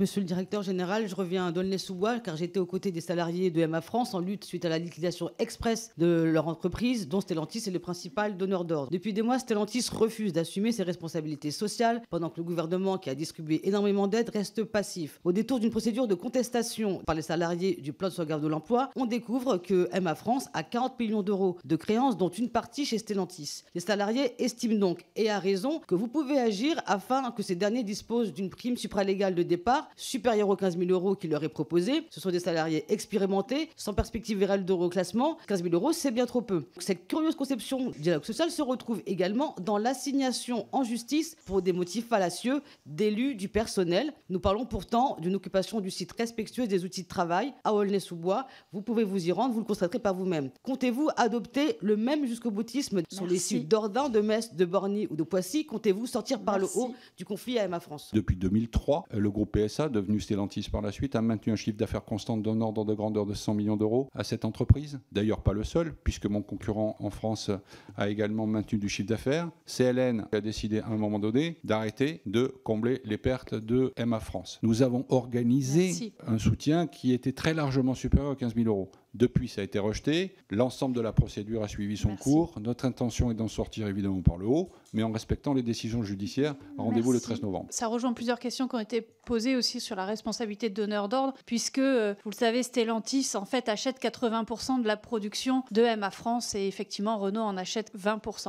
Monsieur le directeur général, je reviens d'Aulnay-sous-Bois car j'étais aux côtés des salariés de MA France en lutte suite à la liquidation express de leur entreprise, dont Stellantis est le principal donneur d'ordre. Depuis des mois, Stellantis refuse d'assumer ses responsabilités sociales pendant que le gouvernement, qui a distribué énormément d'aides, reste passif. Au détour d'une procédure de contestation par les salariés du plan de sauvegarde de l'emploi, on découvre que MA France a 40 millions d'euros de créances, dont une partie chez Stellantis. Les salariés estiment donc, et à raison, que vous pouvez agir afin que ces derniers disposent d'une prime supralégale de départ supérieure aux 15 000 euros qui leur est proposée. Ce sont des salariés expérimentés, sans perspective réelle de reclassement. 15 000 euros, c'est bien trop peu. Cette curieuse conception du dialogue social se retrouve également dans l'assignation en justice pour des motifs fallacieux d'élus du personnel. Nous parlons pourtant d'une occupation du site respectueuse des outils de travail à Aulnay-sous-Bois. Vous pouvez vous y rendre, vous le constaterez par vous-même. Comptez-vous adopter le même jusqu'au boutisme sur les sites d'Ordin, de Metz, de Borny ou de Poissy? Comptez-vous sortir par le haut du conflit à MA France? Depuis 2003, le groupe PSA, devenu Stellantis par la suite, a maintenu un chiffre d'affaires constant d'un ordre de grandeur de 100 millions d'euros à cette entreprise. D'ailleurs, pas le seul, puisque mon concurrent en France a également maintenu du chiffre d'affaires. CLN a décidé à un moment donné d'arrêter de combler les pertes de MA France. Nous avons organisé un soutien qui était très largement supérieur à 15 000 euros. Depuis, ça a été rejeté. L'ensemble de la procédure a suivi son cours. Notre intention est d'en sortir évidemment par le haut, mais en respectant les décisions judiciaires. Rendez-vous le 13 novembre. Ça rejoint plusieurs questions qui ont été posées aussi sur la responsabilité de donneur d'ordre, puisque, vous le savez, Stellantis en fait achète 80% de la production de MA France et effectivement Renault en achète 20%.